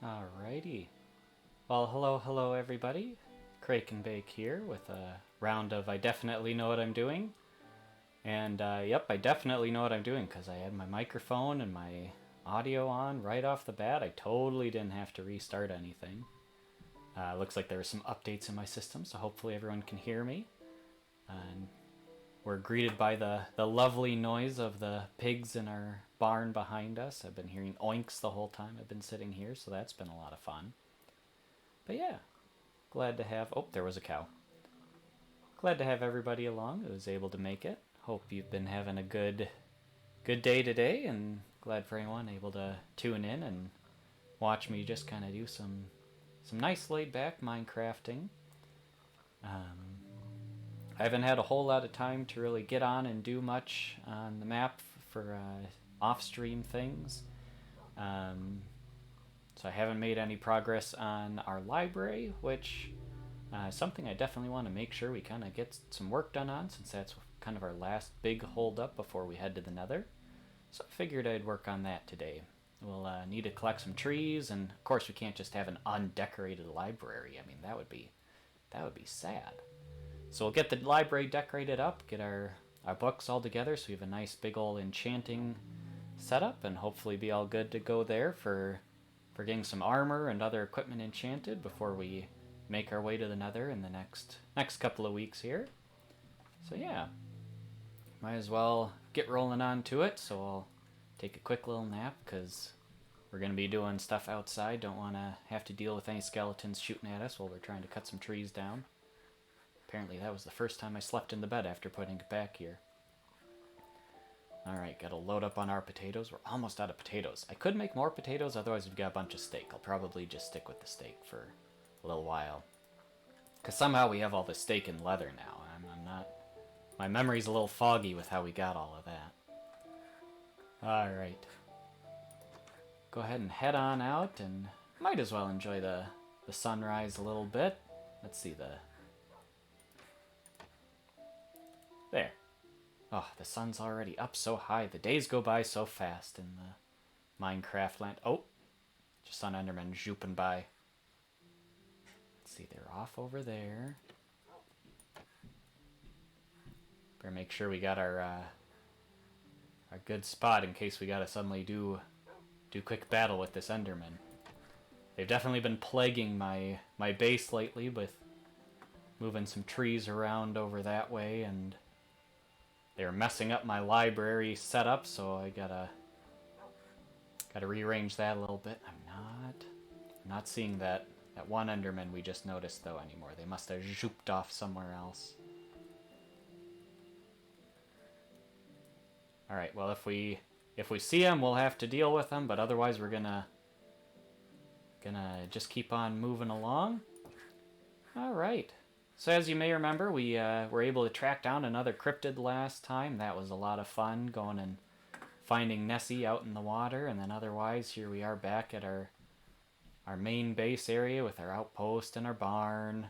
Alrighty. Well, hello everybody. Crake and Bake here with a round of I definitely know what I'm doing. And yep, I definitely know what I'm doing because I had my microphone and my audio on right off the bat. I totally didn't have to restart anything. Looks like there were some updates in my system, so hopefully everyone can hear me. And we're greeted by the lovely noise of the pigs in our barn behind us. I've been hearing oinks the whole time I've been sitting here, so that's been a lot of fun. But yeah, glad to have. Oh, there was a cow. Glad to have everybody along who was able to make it. Hope you've been having a good day today, and glad for anyone able to tune in and watch me just kind of do some nice laid back Minecrafting. Um, I haven't had a whole lot of time to really get on and do much on the map for off-stream things. So I haven't made any progress on our library, which something I definitely want to make sure we kind of get some work done on, since that's kind of our last big hold up before we head to the Nether. So I figured I'd work on that today. We'll need to collect some trees, and of course we can't just have an undecorated library. I mean, that would be sad. So we'll get the library decorated up, get our books all together, so we have a nice big old enchanting setup, and hopefully be all good to go there for getting some armor and other equipment enchanted before we make our way to the Nether in the next couple of weeks here. So yeah, might as well get rolling on to it. So I'll take a quick little nap because we're going to be doing stuff outside. Don't want to have to deal with any skeletons shooting at us while we're trying to cut some trees down. Apparently that was the first time I slept in the bed after putting it back here. Alright, gotta load up on our potatoes. We're almost out of potatoes. I could make more potatoes, otherwise we've got a bunch of steak. I'll probably just stick with the steak for a little while. Because somehow we have all the steak and leather now. I'm not... My memory's a little foggy with how we got all of that. Alright. Go ahead and head on out, and might as well enjoy the sunrise a little bit. Let's see There. Oh, the sun's already up so high. The days go by so fast in the Minecraft land. Oh, just saw an Enderman zooping by. Let's see, they're off over there. Better make sure we got our good spot in case we gotta suddenly do quick battle with this Enderman. They've definitely been plaguing my base lately with moving some trees around over that way, and they're messing up my library setup, so I gotta rearrange that a little bit. I'm not seeing that one Enderman we just noticed though anymore. They must have zooped off somewhere else. All right. Well, if we see them, we'll have to deal with them, but otherwise we're gonna just keep on moving along. All right. So as you may remember, we were able to track down another cryptid last time. That was a lot of fun, going and finding Nessie out in the water, and then otherwise here we are back at our main base area with our outpost and our barn.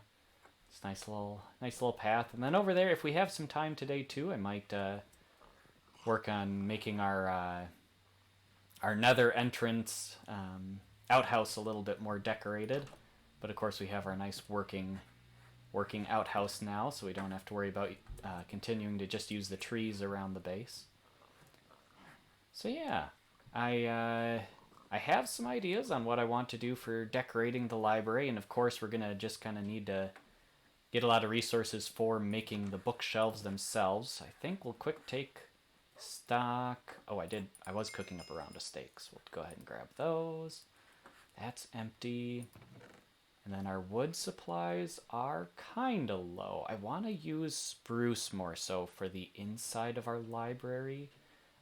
It's nice little path. And then over there, if we have some time today too, I might work on making our Nether entrance outhouse a little bit more decorated. But of course we have our nice working outhouse now, so we don't have to worry about continuing to just use the trees around the base. So yeah, I have some ideas on what I want to do for decorating the library, and of course we're gonna just kind of need to get a lot of resources for making the bookshelves themselves. I think we'll quick take stock. Oh, I was cooking up a round of steaks. We'll go ahead and grab those. That's empty. And then our wood supplies are kind of low. I want to use spruce more so for the inside of our library.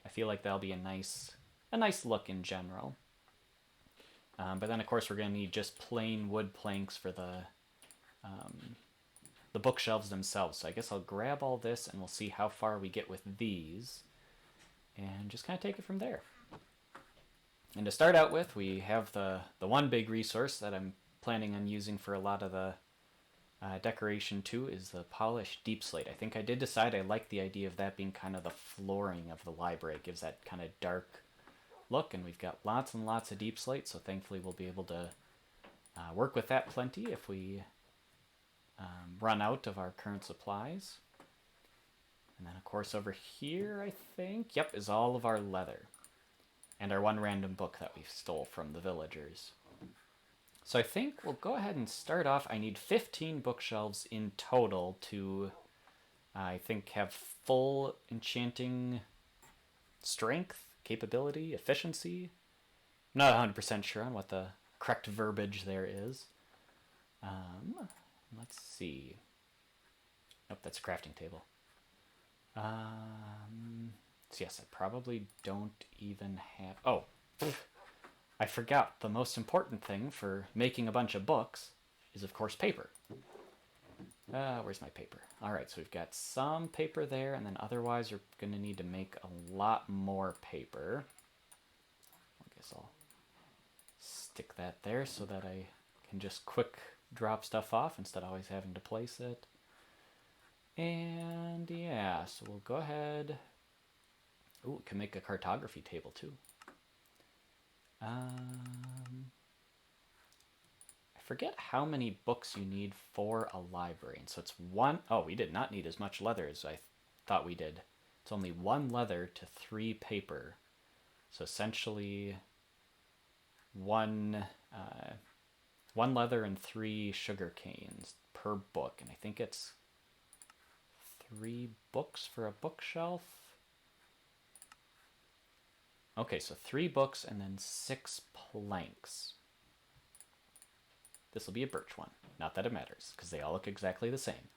I feel like that'll be a nice look in general. But then of course we're going to need just plain wood planks for the bookshelves themselves. So I guess I'll grab all this and we'll see how far we get with these. And just kind of take it from there. And to start out with, we have the one big resource that I'm planning on using for a lot of the decoration too is the polished deep slate. I think I did decide I like the idea of that being kind of the flooring of the library. It gives that kind of dark look, and we've got lots and lots of deep slate, so thankfully we'll be able to work with that plenty if we run out of our current supplies. And then, of course, over here, I think, yep, is all of our leather. And our one random book that we stole from the villagers. So I think we'll go ahead and start off. I need 15 bookshelves in total to, I think, have full enchanting strength, capability, efficiency. I'm not 100% sure on what the correct verbiage there is. Let's see. Nope, that's a crafting table. So yes, I probably don't even have... Oh, I forgot. The most important thing for making a bunch of books is, of course, paper. Where's my paper? All right, so we've got some paper there, and then otherwise we're going to need to make a lot more paper. I guess I'll stick that there so that I can just quick drop stuff off instead of always having to place it. And yeah, so we'll go ahead. Ooh, we can make a cartography table too. I forget how many books you need for a library. And so it's one. Oh, we did not need as much leather as I thought we did. It's only 1 leather to 3 paper. So essentially one leather and 3 sugar canes per book. And I think it's 3 books for a bookshelf. Okay, so 3 books and then 6 planks. This will be a birch one. Not that it matters, because they all look exactly the same.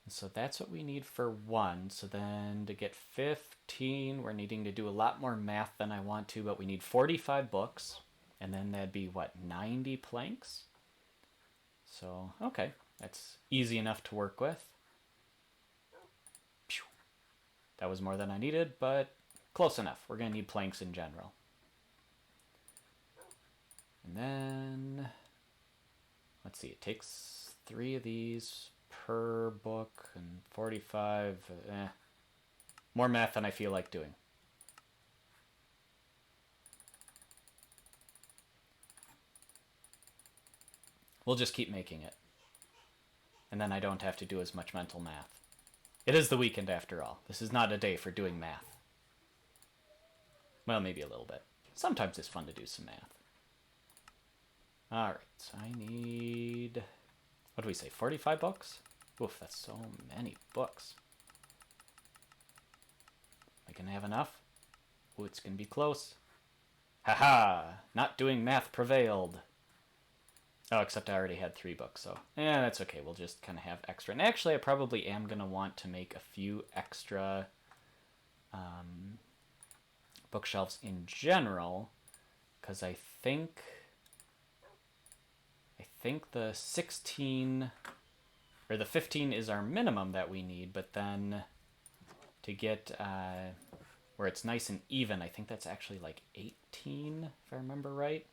And so that's what we need for 1. So then to get 15, we're needing to do a lot more math than I want to, but we need 45 books. And then that'd be, what, 90 planks? So, okay, that's easy enough to work with. Phew. That was more than I needed, but close enough. We're going to need planks in general. And then, let's see, it takes 3 of these per book and 45, more math than I feel like doing. We'll just keep making it. And then I don't have to do as much mental math. It is the weekend after all. This is not a day for doing math. Well, maybe a little bit. Sometimes it's fun to do some math. Alright, so I need... What do we say, 45 books? Oof, that's so many books. Am I gonna have enough? Ooh, it's gonna be close. Haha! Not doing math prevailed. Oh, except I already had 3 books, so... Yeah, that's okay, we'll just kind of have extra. And actually, I probably am gonna want to make a few extra... bookshelves in general, because I think the 16 or the 15 is our minimum that we need, but then to get where it's nice and even, I think that's actually like 18 if I remember right.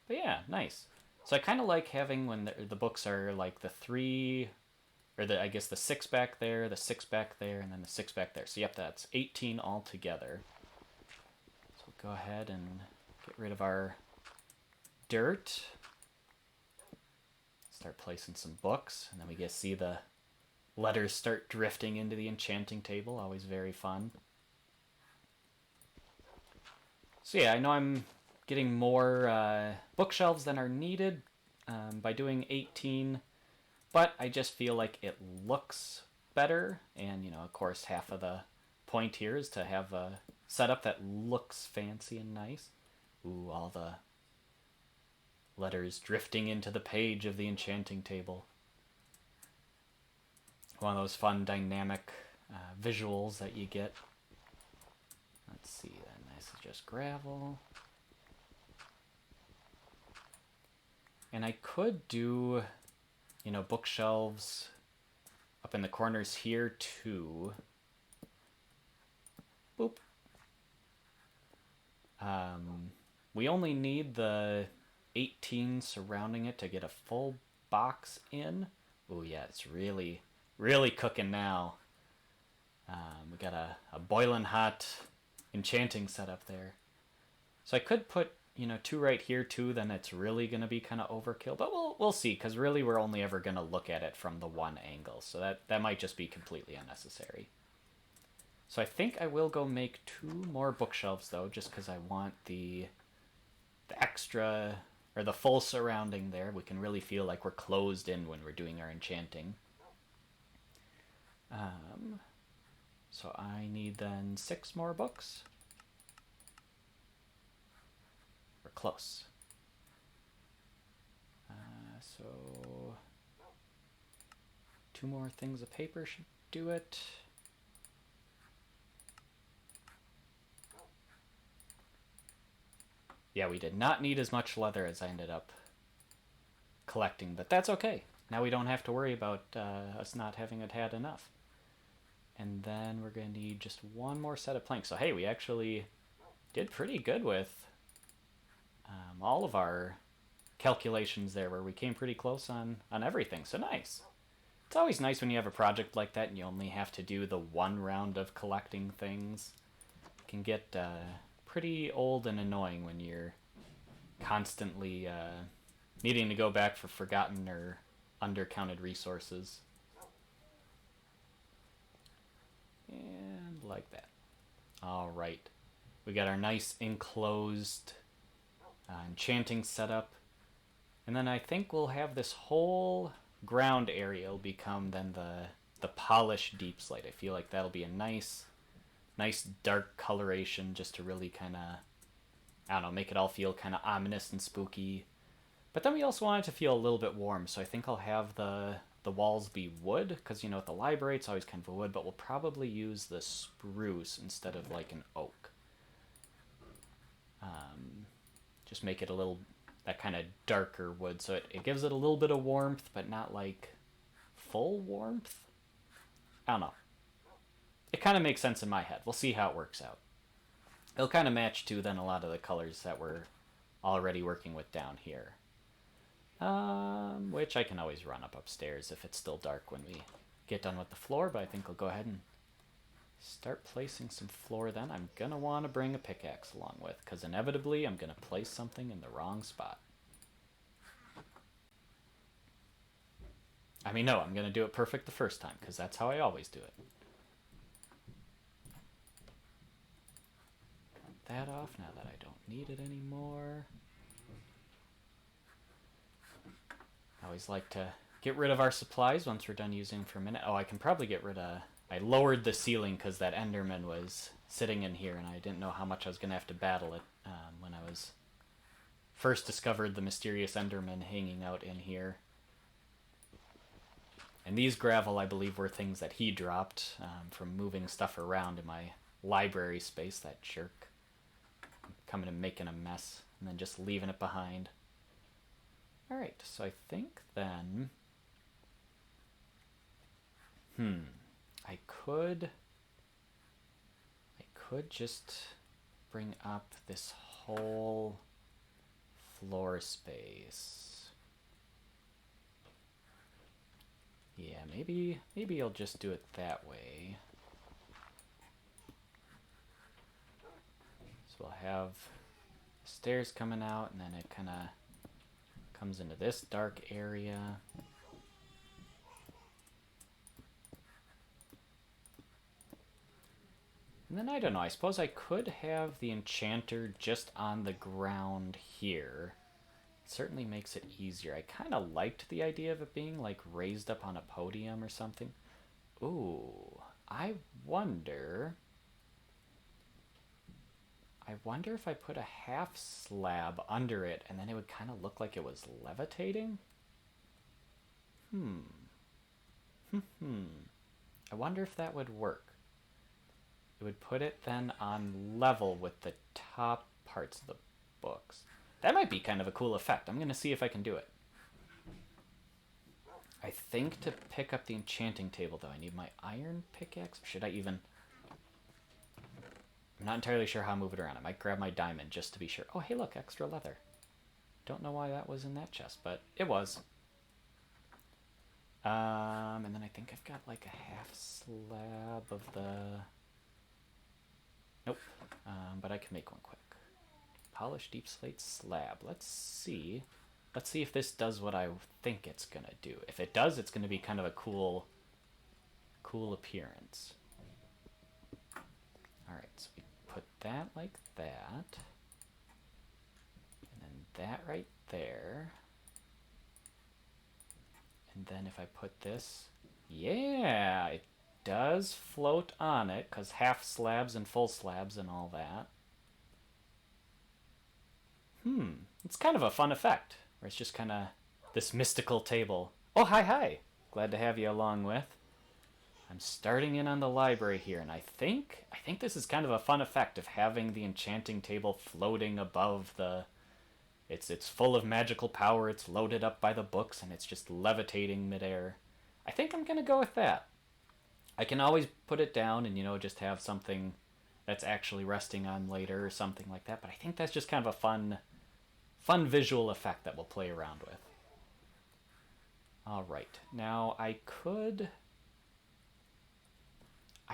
But yeah, nice. So I kind of like having when the books are like the 3 or I guess the 6 back there, the 6 back there, and then the 6 back there. So yep, that's 18 altogether. So we'll go ahead and get rid of our dirt. Start placing some books, and then we get to see the letters start drifting into the enchanting table. Always very fun. So yeah, I know I'm getting more bookshelves than are needed by doing 18, but I just feel like it looks better, and you know, of course, half of the point here is to have a setup that looks fancy and nice. Ooh, all the letters drifting into the page of the enchanting table. One of those fun dynamic visuals that you get. Let's see, then this is just gravel. And I could do, you know, bookshelves up in the corners here too. Boop. We only need the 18 surrounding it to get a full box in. Oh yeah, it's really, really cooking now. We got a boiling hot enchanting setup there. So I could put, you know, 2 right here too, then it's really going to be kind of overkill. But we'll see, because really we're only ever going to look at it from the one angle. So that might just be completely unnecessary. So I think I will go make 2 more bookshelves, though, just because I want the extra, or the full surrounding there. We can really feel like we're closed in when we're doing our enchanting. So I need then 6 more books. We're close. So 2 more things of paper should do it. Yeah, we did not need as much leather as I ended up collecting, but that's okay. Now we don't have to worry about us not having had enough. And then we're going to need just 1 more set of planks. So hey, we actually did pretty good with all of our calculations there, where we came pretty close on everything. So nice. It's always nice when you have a project like that and you only have to do the 1 round of collecting things. It can get pretty old and annoying when you're constantly needing to go back for forgotten or undercounted resources. And like that. All right. We got our nice enclosed enchanting setup. And then I think we'll have this whole ground area will become then the polished deep slate. I feel like that'll be a nice dark coloration, just to really kind of, I don't know, make it all feel kind of ominous and spooky. But then we also want it to feel a little bit warm, so I think I'll have the walls be wood, because, you know, at the library it's always kind of a wood, but we'll probably use the spruce instead of like an oak. Just make it a little, that kind of darker wood, so it gives it a little bit of warmth, but not like full warmth. I don't know. It kind of makes sense in my head. We'll see how it works out. It'll kind of match too then a lot of the colors that we're already working with down here. Which I can always run up upstairs if it's still dark when we get done with the floor, but I think I'll go ahead and start placing some floor then. I'm going to want to bring a pickaxe along with, because inevitably I'm going to place something in the wrong spot. I mean, no, I'm going to do it perfect the first time, because that's how I always do it. That off now that I don't need it anymore. I always like to get rid of our supplies once we're done using them for a minute. Oh, I can probably get rid of... I lowered the ceiling because that Enderman was sitting in here, and I didn't know how much I was going to have to battle it when I was first discovered the mysterious Enderman hanging out in here. And these gravel, I believe, were things that he dropped from moving stuff around in my library space, that jerk. Coming and making a mess, and then just leaving it behind. Alright, so I think then... I could just bring up this whole floor space. Yeah, maybe I'll just do it that way. So we'll have stairs coming out, and then it kind of comes into this dark area. And then I don't know, I suppose I could have the enchanter just on the ground here. It certainly makes it easier. I kind of liked the idea of it being like raised up on a podium or something. Ooh, I wonder if I put a half slab under it and then it would kind of look like it was levitating. I wonder if that would work. It would put it then on level with the top parts of the books. That might be kind of a cool effect. I'm going to see if I can do it. I think to pick up the enchanting table, though, I need my iron pickaxe. Should I even... I'm not entirely sure how I move it around. I might grab my diamond just to be sure. Oh, hey, look, extra leather. Don't know why that was in that chest, but it was. And then I think I've got like a half slab of the... Nope. But I can make one quick. Polished deep slate slab. Let's see. Let's see if this does what I think it's gonna do. If it does, it's gonna be kind of a cool appearance. Alright, so we put that like that. And then that right there. And then if I put this, yeah, it does float on it, because half slabs and full slabs and all that. It's kind of a fun effect, where it's just kind of this mystical table. Oh, hi. Glad to have you along with. I'm starting in on the library here, and I think this is kind of a fun effect of having the enchanting table floating above the... It's full of magical power, it's loaded up by the books, and it's just levitating midair. I think I'm going to go with that. I can always put it down and, you know, just have something that's actually resting on later or something like that, but I think that's just kind of a fun visual effect that we'll play around with. Alright, now I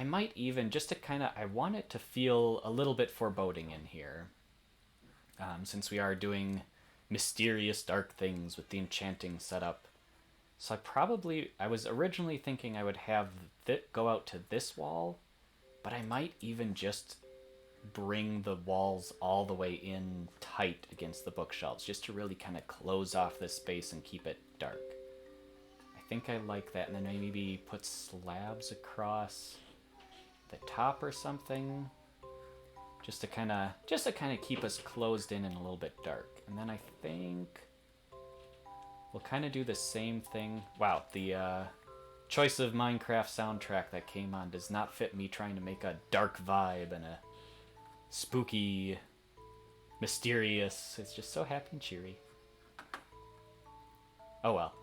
might even, just to kind of, I want it to feel a little bit foreboding in here. Since we are doing mysterious dark things with the enchanting setup. So I was originally thinking I would have it go out to this wall, but I might even just bring the walls all the way in tight against the bookshelves, just to really kind of close off this space and keep it dark. I think I like that, and then maybe put slabs across the top or something. Just to kind of keep us closed in and a little bit dark. And then I think we'll kind of do the same thing. Wow, the choice of Minecraft soundtrack that came on does not fit me trying to make a dark vibe and a spooky, mysterious. It's just so happy and cheery. Oh well,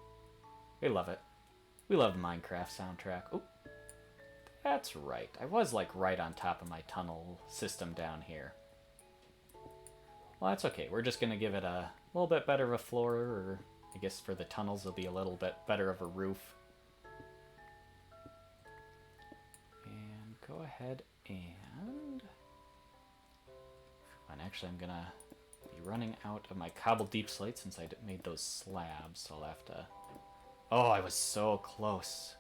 we love it. We love the Minecraft soundtrack. Oop. That's right. I was like right on top of my tunnel system down here. Well, that's okay. We're just going to give it a little bit better of a floor, or I guess for the tunnels it'll be a little bit better of a roof. And go ahead and actually I'm going to be running out of my cobbled deep slate since I made those slabs, so I'll have to... Oh, I was so close.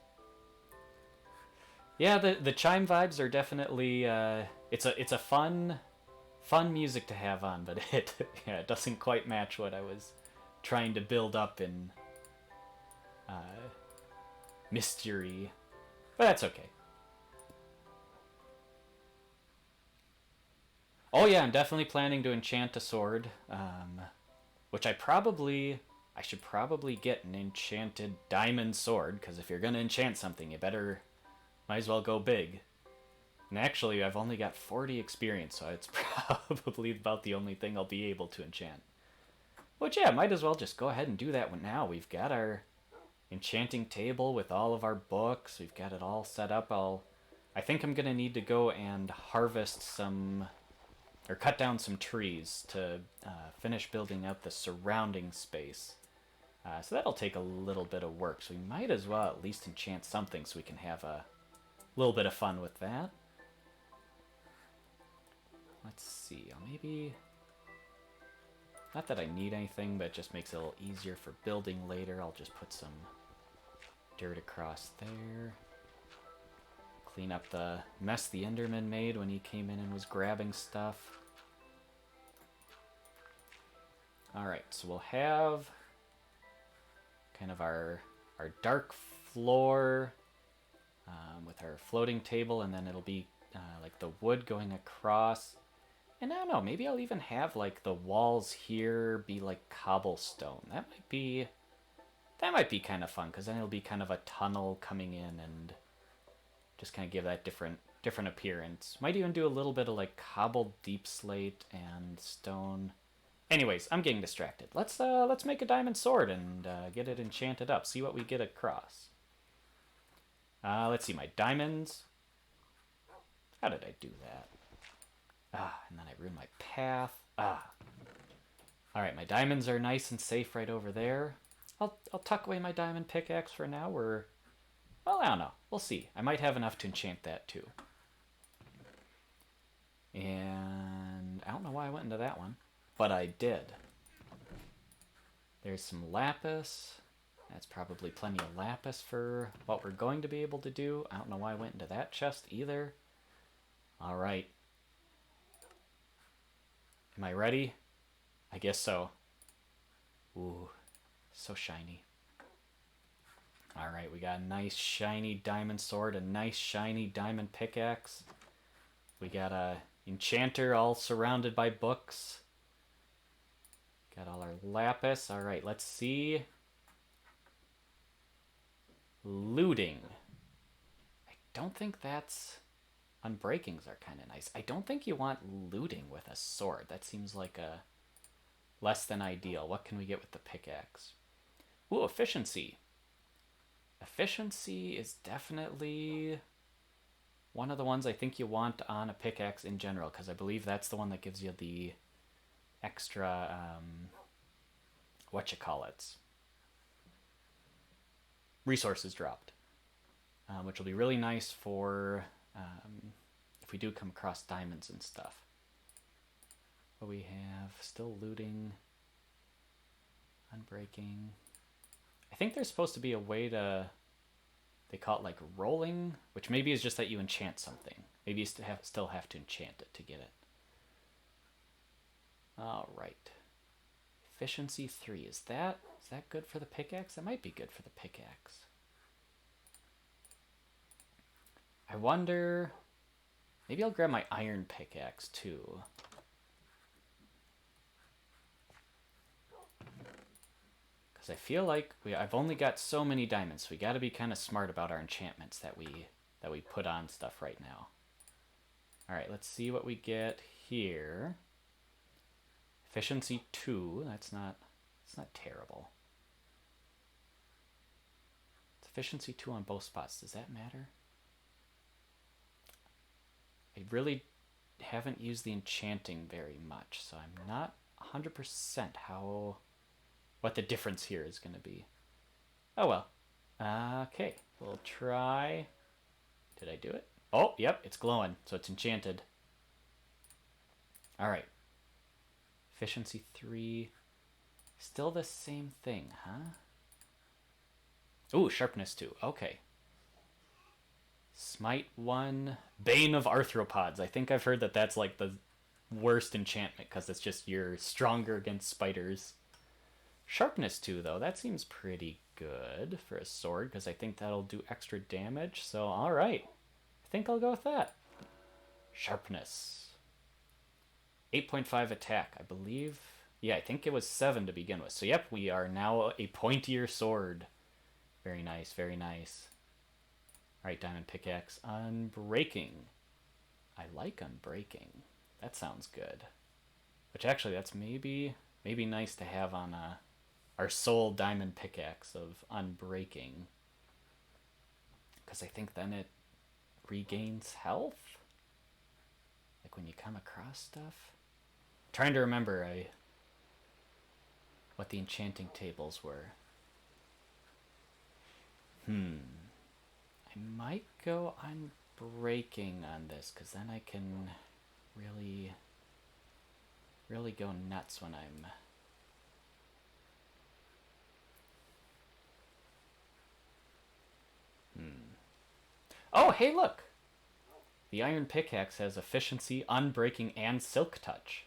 Yeah, the chime vibes are definitely it's a fun music to have on, but it doesn't quite match what I was trying to build up in mystery, but that's okay. Oh yeah, I'm definitely planning to enchant a sword, which I should probably get an enchanted diamond sword, because if you're gonna enchant something, you might as well go big. And actually, I've only got 40 experience, so it's probably about the only thing I'll be able to enchant. Which, yeah, might as well just go ahead and do that now. We've got our enchanting table with all of our books. We've got it all set up. I think I'm going to need to go and harvest or cut down some trees to finish building out the surrounding space. So that'll take a little bit of work. So we might as well at least enchant something so we can have a little bit of fun with that. Let's see, maybe... Not that I need anything, but it just makes it a little easier for building later. I'll just put some dirt across there. Clean up the mess the Enderman made when he came in and was grabbing stuff. Alright, so we'll have kind of our dark floor with our floating table, and then it'll be like the wood going across. And I don't know, maybe I'll even have like the walls here be like cobblestone. That might be kind of fun, because then it'll be kind of a tunnel coming in and just kind of give that different appearance. Might even do a little bit of like cobbled deep slate and stone. Anyways, I'm getting distracted. Let's make a diamond sword and get it enchanted up. See what we get across. Let's see, my diamonds. How did I do that? And then I ruined my path. Alright, my diamonds are nice and safe right over there. I'll tuck away my diamond pickaxe for now. Well, I don't know. We'll see. I might have enough to enchant that too. And I don't know why I went into that one, but I did. There's some lapis. That's probably plenty of lapis for what we're going to be able to do. I don't know why I went into that chest either. All right. Am I ready? I guess so. Ooh, so shiny. All right, we got a nice shiny diamond sword, a nice shiny diamond pickaxe. We got a enchanter all surrounded by books. Got all our lapis. All right, let's see. Looting. I don't think that's... Unbreakings are kind of nice. I don't think you want looting with a sword. That seems like a less than ideal. What can we get with the pickaxe? Ooh, efficiency. Efficiency is definitely one of the ones I think you want on a pickaxe in general, because I believe that's the one that gives you the extra, resources dropped, which will be really nice for if we do come across diamonds and stuff. But we have still looting, unbreaking. I think there's supposed to be a way to, they call it like rolling, which maybe is just that you enchant something. Maybe you still have to enchant it to get it. All right. Efficiency 3. Is that good for the pickaxe? That might be good for the pickaxe. I wonder... Maybe I'll grab my iron pickaxe too. Because I feel like I've only got so many diamonds, so we got to be kind of smart about our enchantments that we put on stuff right now. All right, let's see what we get here. Efficiency 2. It's not terrible. It's efficiency 2 on both spots. Does that matter? I really haven't used the enchanting very much, so I'm not 100% what the difference here is going to be. Oh well. Okay, we'll try. Did I do it? Oh, yep, it's glowing, so it's enchanted. All right. Efficiency 3. Still the same thing, huh? Ooh, sharpness 2. Okay. Smite 1. Bane of arthropods. I think I've heard that that's like the worst enchantment because it's just you're stronger against spiders. Sharpness 2, though. That seems pretty good for a sword because I think that'll do extra damage. So, all right. I think I'll go with that. Sharpness. 8.5 attack, I believe. Yeah, I think it was 7 to begin with. So, yep, we are now a pointier sword. Very nice, very nice. All right, diamond pickaxe. Unbreaking. I like unbreaking. That sounds good. Which actually, that's maybe nice to have on our sole diamond pickaxe of unbreaking. Because I think then it regains health? Like when you come across stuff? I'm trying to remember what the enchanting tables were. I might go unbreaking on this, because then I can really go nuts when I'm... Oh, hey, look! The iron pickaxe has efficiency, unbreaking, and silk touch.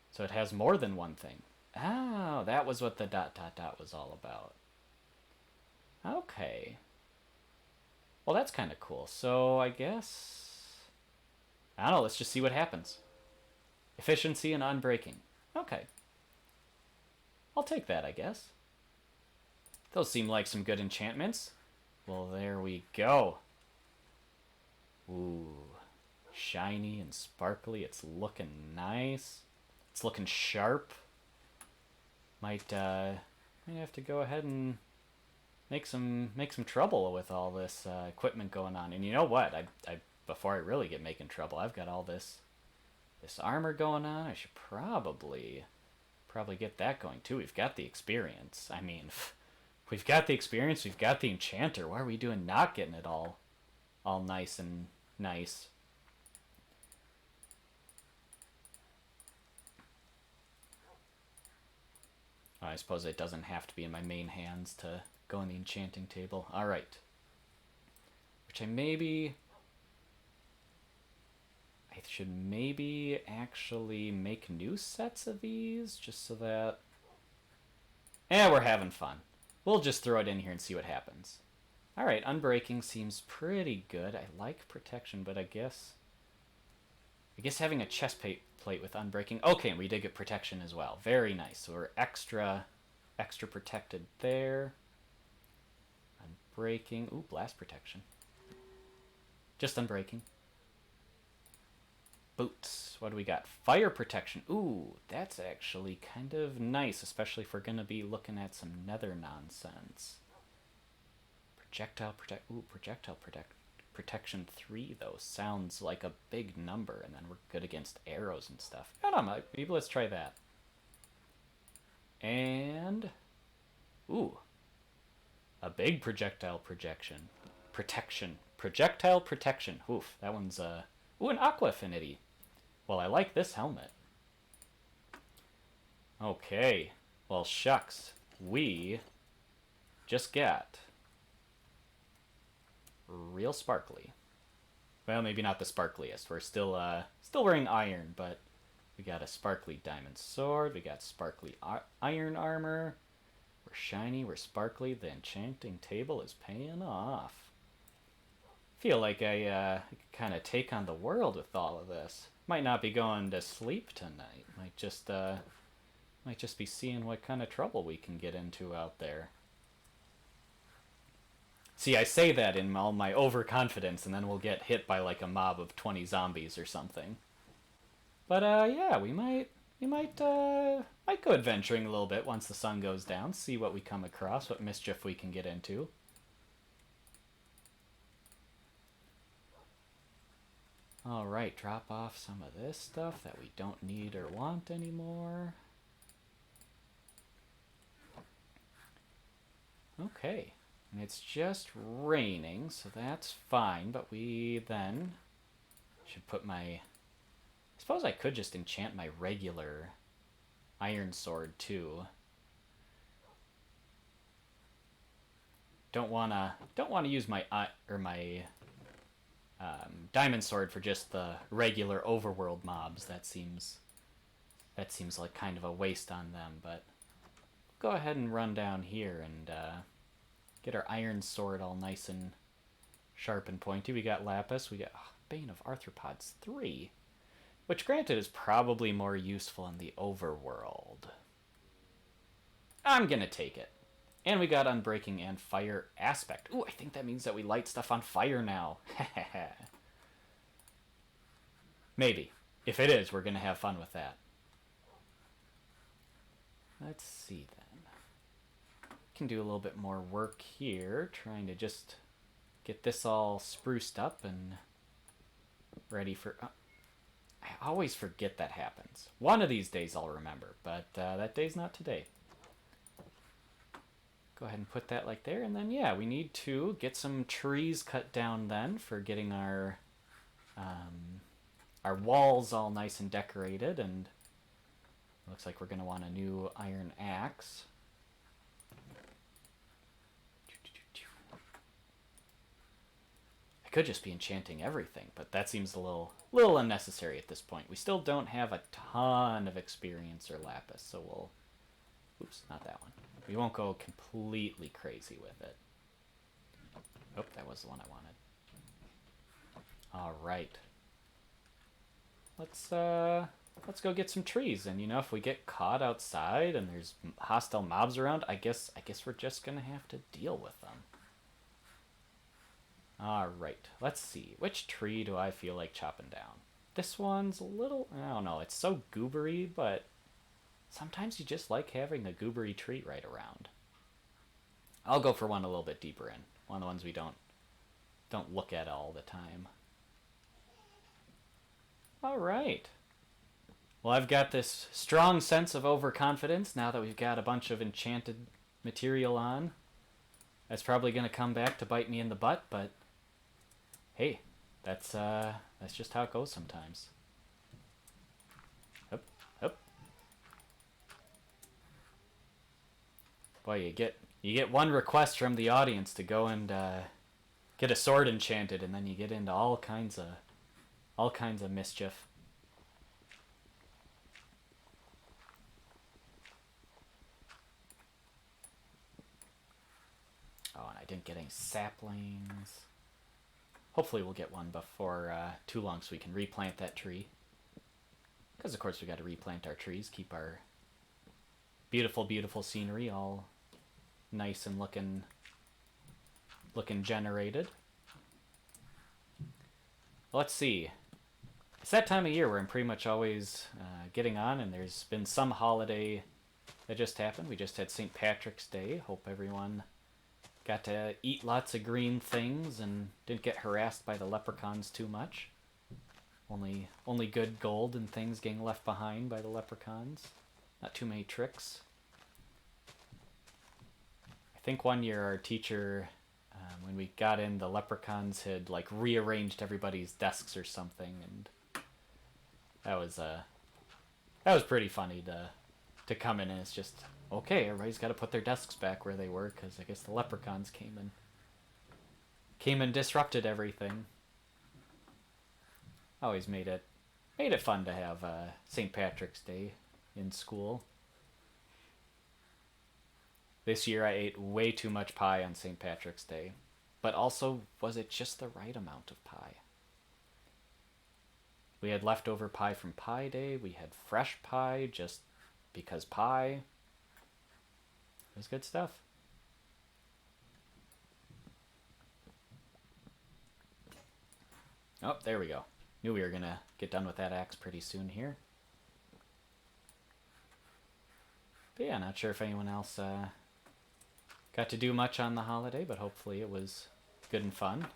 So it has more than one thing. Oh, that was what the ... was all about. Okay. Well, that's kind of cool. So I guess... I don't know, let's just see what happens. Efficiency and unbreaking. Okay. I'll take that, I guess. Those seem like some good enchantments. Well, there we go. Ooh. Shiny and sparkly. It's looking nice. It's looking sharp. Might have to go ahead and make some trouble with all this equipment going on. And you know what? I before I really get making trouble, I've got all this armor going on. I should probably get that going too. We've got the experience. I mean, we've got the experience. We've got the enchanter. Why are we doing not getting it all nice and nice? I suppose it doesn't have to be in my main hands to go in the enchanting table. Alright. Which I should maybe actually make new sets of these, just so that... we're having fun. We'll just throw it in here and see what happens. Alright, unbreaking seems pretty good. I like protection, but I guess having a chest plate with unbreaking... Okay, and we did get protection as well. Very nice. So we're extra protected there. Unbreaking. Ooh, blast protection. Just unbreaking. Boots. What do we got? Fire protection. Ooh, that's actually kind of nice, especially if we're going to be looking at some nether nonsense. Projectile protection 3, though, sounds like a big number, and then we're good against arrows and stuff. I don't know, maybe let's try that. And... ooh. A big projectile protection. Projectile protection. Oof, that one's, ooh, an aqua affinity. Well, I like this helmet. Okay. Well, shucks. We just got real sparkly. Well, maybe not the sparkliest. We're still wearing iron, but we got a sparkly diamond sword. We got sparkly iron armor. We're shiny. We're sparkly. The enchanting table is paying off. Feel like I could kind of take on the world with all of this. Might not be going to sleep tonight. Might just be seeing what kind of trouble we can get into out there. See, I say that in all my overconfidence, and then we'll get hit by like a mob of 20 zombies or something. But yeah, we might go adventuring a little bit once the sun goes down. See what we come across, what mischief we can get into. Alright, drop off some of this stuff that we don't need or want anymore. Okay, and it's just raining, so that's fine, but we then should put my... I suppose I could just enchant my regular iron sword too. Don't wanna use my diamond sword for just the regular overworld mobs. That seems like kind of a waste on them, but go ahead and run down here and get our iron sword all nice and sharp and pointy. We got lapis. We got Bane of Arthropods 3, which granted is probably more useful in the overworld. I'm gonna take it. And we got Unbreaking and Fire Aspect. Ooh, I think that means that we light stuff on fire now. Maybe. If it is, we're going to have fun with that. Let's see then. Can do a little bit more work here, trying to just get this all spruced up and ready for... I always forget that happens. One of these days I'll remember, but that day's not today. Go ahead and put that like there, and then yeah, we need to get some trees cut down then for getting our walls all nice and decorated, and looks like we're going to want a new iron axe. I could just be enchanting everything, but that seems a little unnecessary at this point. We still don't have a ton of experience or lapis, so we'll... Oops, not that one. We won't go completely crazy with it. Oh, that was the one I wanted. Alright. Let's go get some trees, and you know, if we get caught outside and there's hostile mobs around, I guess we're just gonna have to deal with them. Alright, let's see. Which tree do I feel like chopping down? This one's a little... I don't know, it's so goobery, but... sometimes you just like having a goobery tree right around. I'll go for one a little bit deeper in. One of the ones we don't look at all the time. Alright. Well, I've got this strong sense of overconfidence now that we've got a bunch of enchanted material on. That's probably going to come back to bite me in the butt, but hey, that's just how it goes sometimes. Up, up. Boy, you get one request from the audience to go and get a sword enchanted, and then you get into all kinds of mischief. Oh, and I didn't get any saplings. Hopefully we'll get one before too long so we can replant that tree. Because of course we got to replant our trees, keep our beautiful, beautiful scenery all nice and looking generated. Let's see. It's that time of year where I'm pretty much always getting on, and there's been some holiday that just happened. We just had St. Patrick's Day. Hope everyone got to eat lots of green things and didn't get harassed by the leprechauns too much. Only good gold and things getting left behind by the leprechauns. Not too many tricks. I think one year our teacher, when we got in, the leprechauns had like rearranged everybody's desks or something, and that was pretty funny to come in, and it's just, okay, everybody's got to put their desks back where they were, because I guess the leprechauns came and disrupted everything. Always made it fun to have St. Patrick's Day in school. This year I ate way too much pie on St. Patrick's Day, but also, was it just the right amount of pie? We had leftover pie from Pie Day. We had fresh pie just because pie. It was good stuff. Oh, there we go. Knew we were going to get done with that axe pretty soon here. But yeah, not sure if anyone else got to do much on the holiday, but hopefully it was good and fun.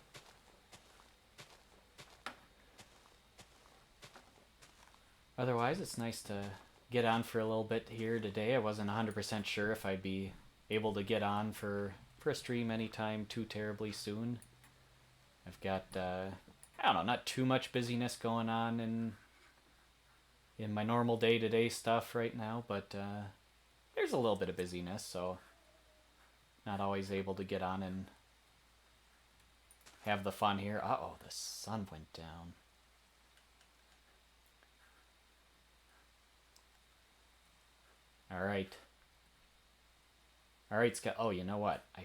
Otherwise, it's nice to get on for a little bit here today. I wasn't 100% sure if I'd be able to get on for a stream anytime too terribly soon. I've got, I don't know, not too much busyness going on in my normal day-to-day stuff right now, but there's a little bit of busyness, so not always able to get on and have the fun here. Uh-oh, the sun went down. Alright. Alright, Scott. Oh, you know what? I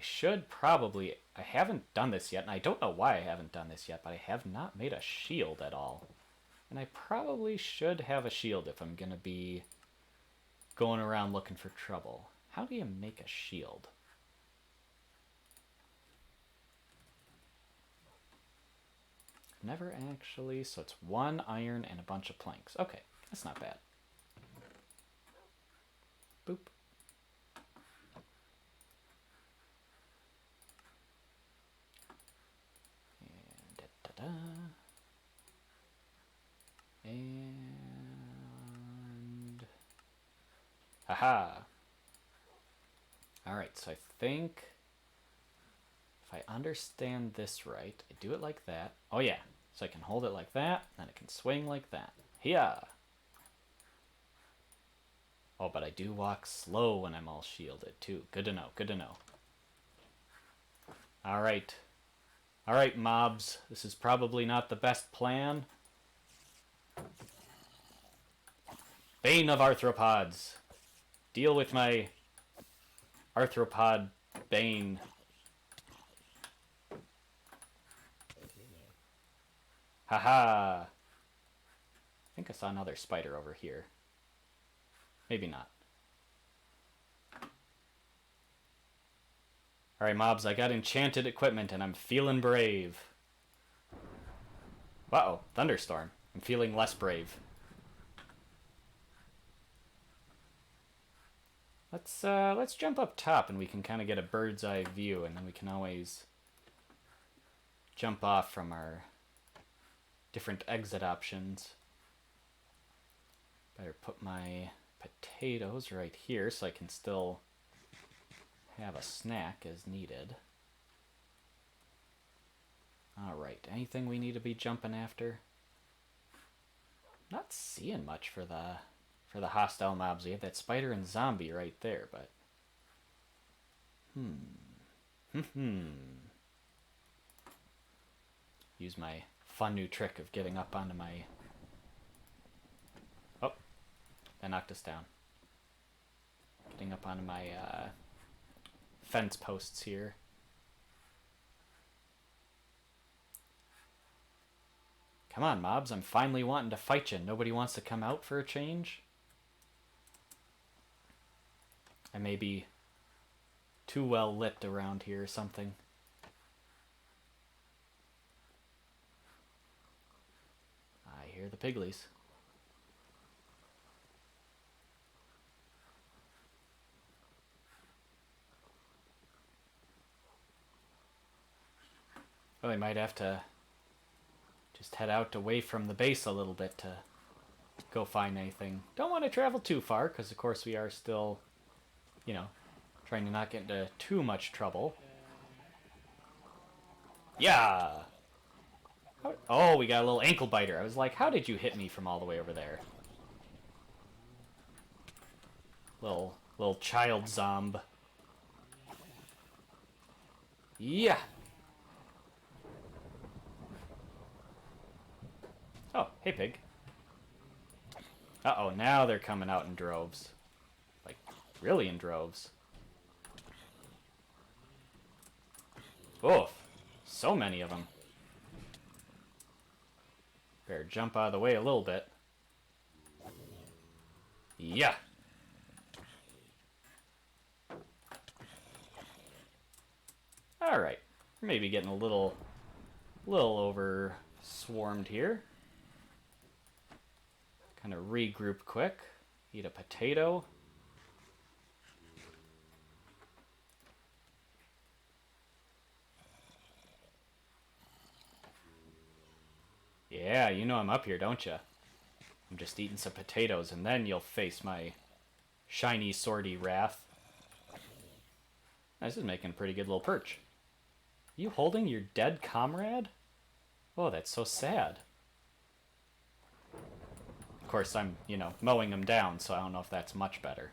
haven't done this yet, and I don't know why I haven't done this yet, but I have not made a shield at all. And I probably should have a shield if I'm going to be going around looking for trouble. How do you make a shield? Never actually, so it's 1 iron and a bunch of planks. Okay, that's not bad. Boop. And da-da-da. And haha. Alright, so I think if I understand this right, I do it like that. Oh yeah, so I can hold it like that, and it can swing like that. Hiya! Oh, but I do walk slow when I'm all shielded, too. Good to know, good to know. Alright. Alright, mobs. This is probably not the best plan. Bane of arthropods. Deal with my arthropod bane. Haha. I think I saw another spider over here. Maybe not. Alright, mobs, I got enchanted equipment and I'm feeling brave. Uh-oh, thunderstorm. I'm feeling less brave. Let's jump up top and we can kind of get a bird's eye view, and then we can always jump off from our different exit options. Better put my potatoes right here so I can still have a snack as needed. Alright, anything we need to be jumping after? Not seeing much for the hostile mobs. We have that spider and zombie right there, but Use my fun new trick of getting up onto my... Oh, that knocked us down. Getting up onto my fence posts here. Come on, mobs, I'm finally wanting to fight you. Nobody wants to come out for a change? I may be too well lit around here or something. I hear the piglies. Well, I might have to just head out away from the base a little bit to go find anything. Don't want to travel too far, because of course we are still, you know, trying to not get into too much trouble. Yeah! Oh, we got a little ankle biter. I was like, how did you hit me from all the way over there? Little child zomb. Yeah! Oh, hey pig. Uh-oh, now they're coming out in droves. Like, really in droves. Oof, so many of them. Better jump out of the way a little bit. Yeah. Alright, maybe getting a little over swarmed here. Kind of regroup quick. Eat a potato. Yeah, you know I'm up here, don't you? I'm just eating some potatoes, and then you'll face my shiny, swordy wrath. This is making a pretty good little perch. You holding your dead comrade? Oh, that's so sad. Of course, I'm, you know, mowing him down, so I don't know if that's much better.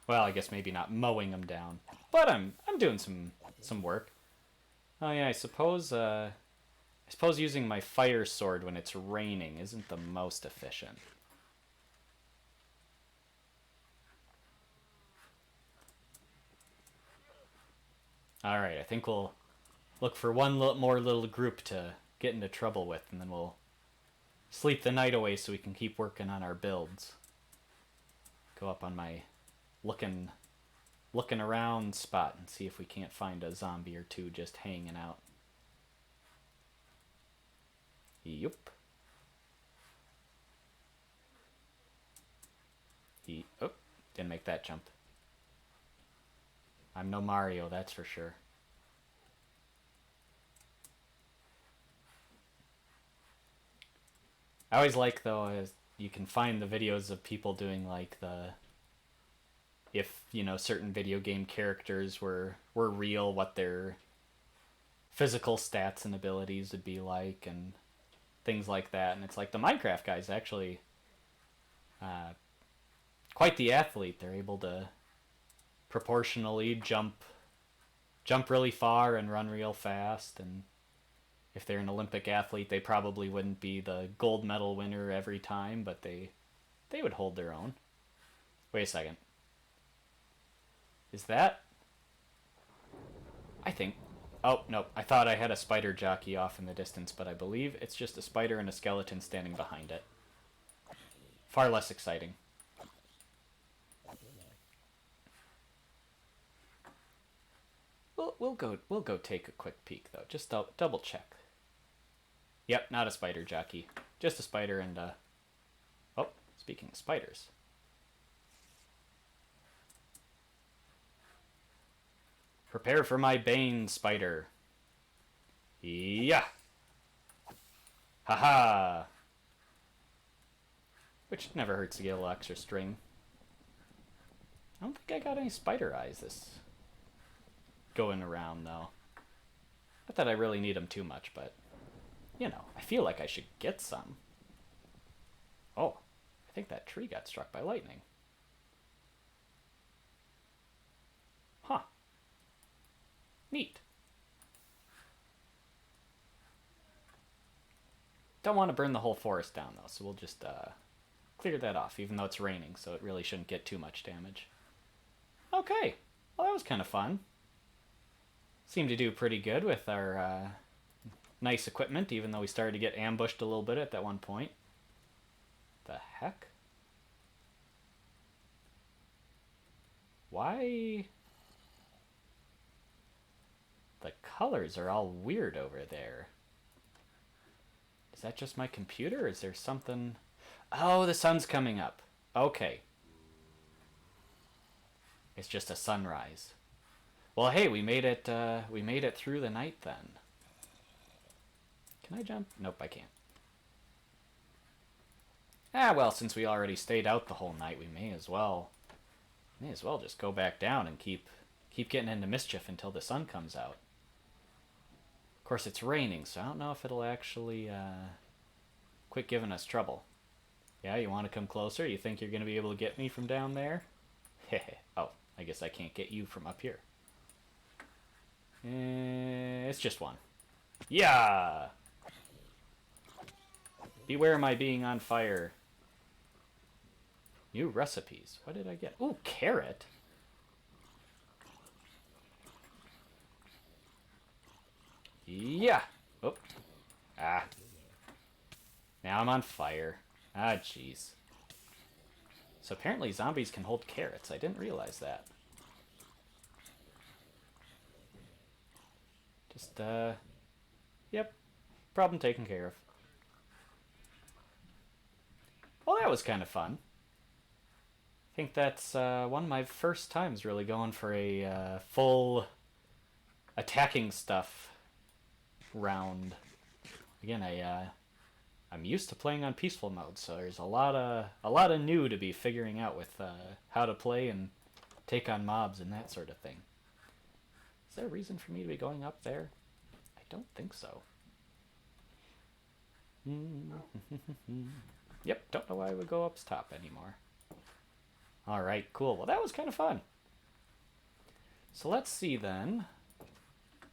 Well, I guess maybe not mowing him down, but I'm doing some work. Oh yeah, I suppose using my fire sword when it's raining isn't the most efficient. Alright, I think we'll look for one more little group to get into trouble with, and then we'll sleep the night away so we can keep working on our builds. Go up on my looking around spot and see if we can't find a zombie or two just hanging out. Yup. Oh, didn't make that jump. I'm no Mario, that's for sure. I always like, though, is you can find the videos of people doing, like, if, you know, certain video game characters were real, what their physical stats and abilities would be like, and things like that. And it's like the Minecraft guy's actually quite the athlete. They're able to proportionally jump really far and run real fast, and if they're an Olympic athlete, they probably wouldn't be the gold medal winner every time, but they would hold their own. Wait a second. Is that... I think... Oh, no. I thought I had a spider jockey off in the distance, but I believe it's just a spider and a skeleton standing behind it. Far less exciting. We'll go take a quick peek, though. Just double check. Yep, not a spider jockey. Just a spider and oh, speaking of spiders. Prepare for my bane, spider. Yeah. Haha. Which never hurts to get a little extra string. I don't think I got any spider eyes this going around, though. Not that I really need them too much, but, you know, I feel like I should get some. Oh, I think that tree got struck by lightning. Neat. Don't want to burn the whole forest down, though, so we'll just clear that off, even though it's raining, so it really shouldn't get too much damage. Okay. Well, that was kind of fun. Seemed to do pretty good with our nice equipment, even though we started to get ambushed a little bit at that one point. The heck? Why? The colors are all weird over there. Is that just my computer, or is there something... Oh, the sun's coming up. Okay. It's just a sunrise. Well, hey, we made it through the night then. Can I jump? Nope, I can't. Ah, well, since we already stayed out the whole night, we may as well just go back down and keep getting into mischief until the sun comes out. Of course, it's raining, so I don't know if it'll actually quit giving us trouble. Yeah, you want to come closer? You think you're going to be able to get me from down there? Heh. Oh, I guess I can't get you from up here. It's just one. Yeah! Beware my being on fire. New recipes. What did I get? Ooh, carrot. Yeah. Oh. Ah. Now I'm on fire. Ah, jeez. So apparently zombies can hold carrots. I didn't realize that. Just, yep. Problem taken care of. Well, that was kind of fun. I think that's one of my first times really going for a full attacking stuff round. Again, I'm used to playing on peaceful mode, so there's a lot of new to be figuring out with how to play and take on mobs and that sort of thing. Is there a reason for me to be going up there? I don't think so. Yep, don't know why I would go up top anymore. Alright, cool. Well, that was kind of fun. So let's see then.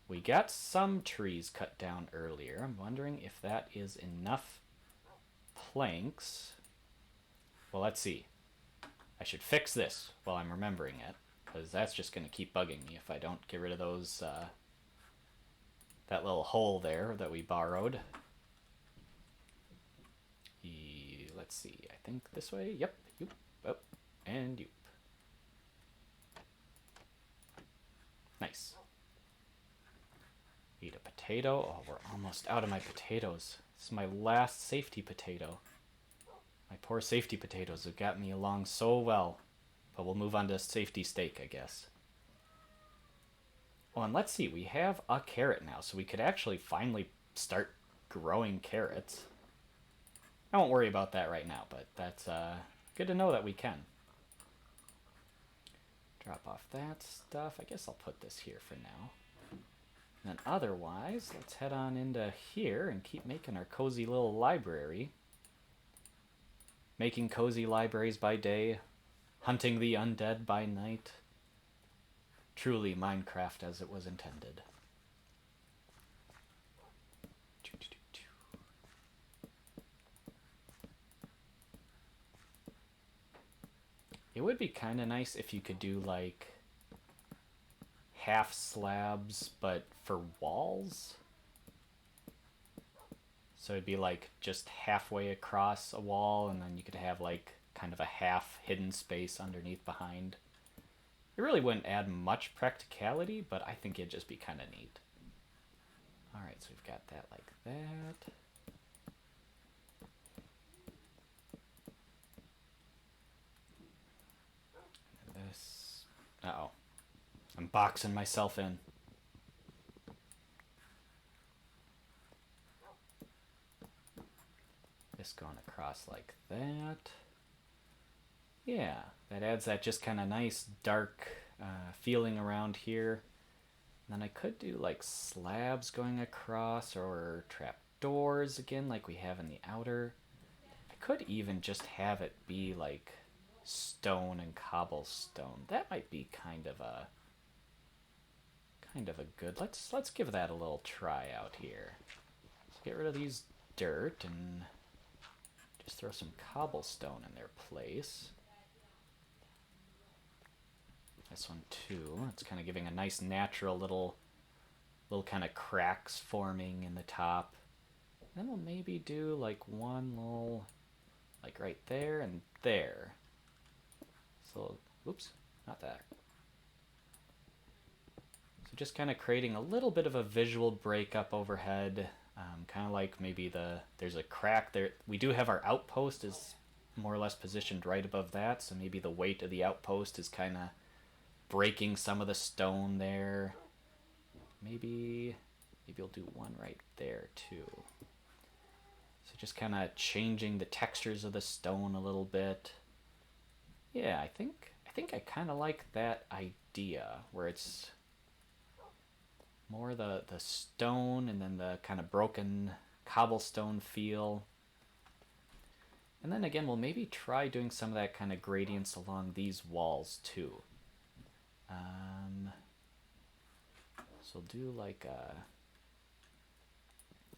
We got some trees cut down earlier. I'm wondering if that is enough planks. Well, let's see. I should fix this while I'm remembering it, because that's just going to keep bugging me if I don't get rid of those, that little hole there that we borrowed. Let's see, I think this way. Yep, yoop, up, and yoop. Nice. Eat a potato. Oh, we're almost out of my potatoes. This is my last safety potato. My poor safety potatoes have got me along so well. But we'll move on to safety steak, I guess. Oh, and let's see. We have a carrot now, so we could actually finally start growing carrots. I won't worry about that right now, but that's good to know that we can. Drop off that stuff. I guess I'll put this here for now. And then otherwise, let's head on into here and keep making our cozy little library. Making cozy libraries by day, hunting the undead by night. Truly Minecraft as it was intended. It would be kind of nice if you could do like half slabs but for walls. So it'd be like just halfway across a wall, and then you could have like kind of a half hidden space underneath behind. It really wouldn't add much practicality, but I think it'd just be kind of neat. Alright, so we've got that like that. This. Uh-oh. I'm boxing myself in. This going across like that. Yeah, that adds that just kind of nice dark feeling around here. And then I could do like slabs going across or trap doors again like we have in the outer. I could even just have it be like stone and cobblestone. That might be kind of kind of a good... Let's give that a little try out here. Let's get rid of these dirt and just throw some cobblestone in their place. This one too. It's kind of giving a nice natural little kind of cracks forming in the top. Then we'll maybe do like one little, like right there and there. So, oops, not that. So just kind of creating a little bit of a visual breakup overhead. Kind of like maybe there's a crack there. We do have our outpost is more or less positioned right above that. So maybe the weight of the outpost is kind of breaking some of the stone there. Maybe we'll do one right there too. So just kind of changing the textures of the stone a little bit. Yeah, I think I kind of like that idea where it's more the stone and then the kind of broken cobblestone feel. And then again, we'll maybe try doing some of that kind of gradients along these walls too. So do like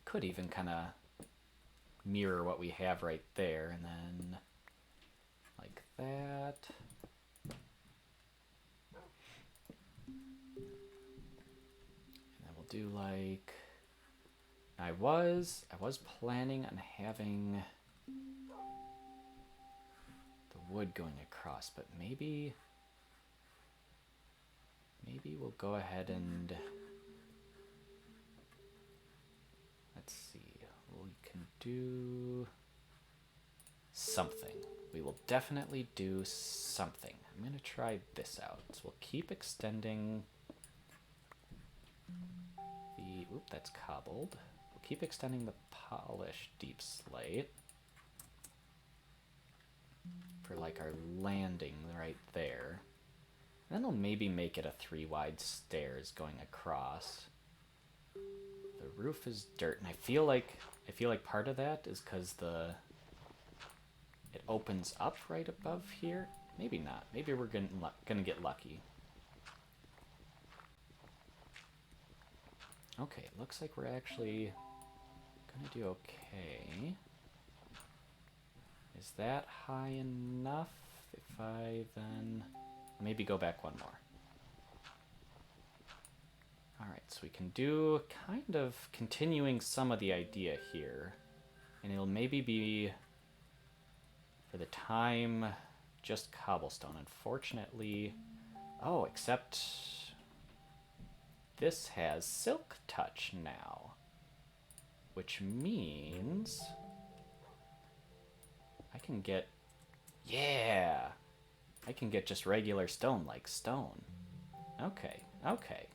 could even kind of mirror what we have right there, and then like that. And then we'll do like, I was planning on having the wood going across, but maybe we'll go ahead and let's see. We can do something. We will definitely do something. I'm going to try this out. So we'll keep extending the... Oop, that's cobbled. We'll keep extending the polished deep slate for like our landing right there. And then I'll maybe make it a 3 wide stairs going across. The roof is dirt, and I feel like part of that is because it opens up right above here. Maybe not. Maybe we're gonna get lucky. Okay, it looks like we're actually gonna do okay. Is that high enough? If I then maybe go back one more. Alright, so we can do kind of continuing some of the idea here. And it'll maybe be, for the time, just cobblestone. Unfortunately, oh, except this has silk touch now. Which means I can get, yeah! I can get just regular stone like stone. Okay, okay.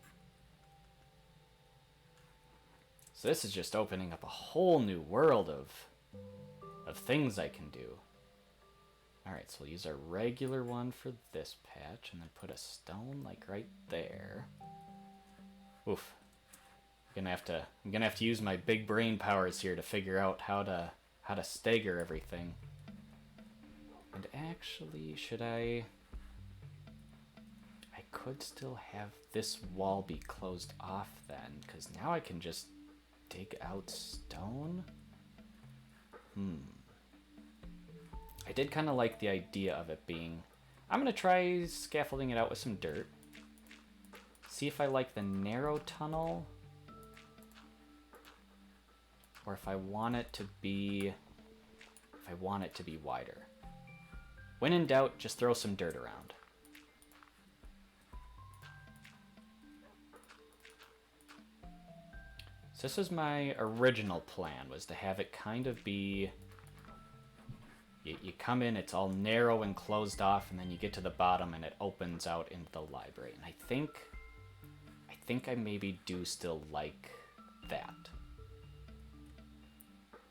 So this is just opening up a whole new world of things I can do. Alright, so we'll use our regular one for this patch, and then put a stone like right there. Oof. I'm gonna have to use my big brain powers here to figure out how to stagger everything. And actually, should I could still have this wall be closed off then, because now I can just dig out stone? I did kind of like the idea of it being... I'm going to try scaffolding it out with some dirt. See if I like the narrow tunnel. Or if I want it to be... wider. When in doubt, just throw some dirt around. So this was my original plan, was to have it kind of be... You come in, it's all narrow and closed off, and then you get to the bottom and it opens out into the library. And I think I maybe do still like that.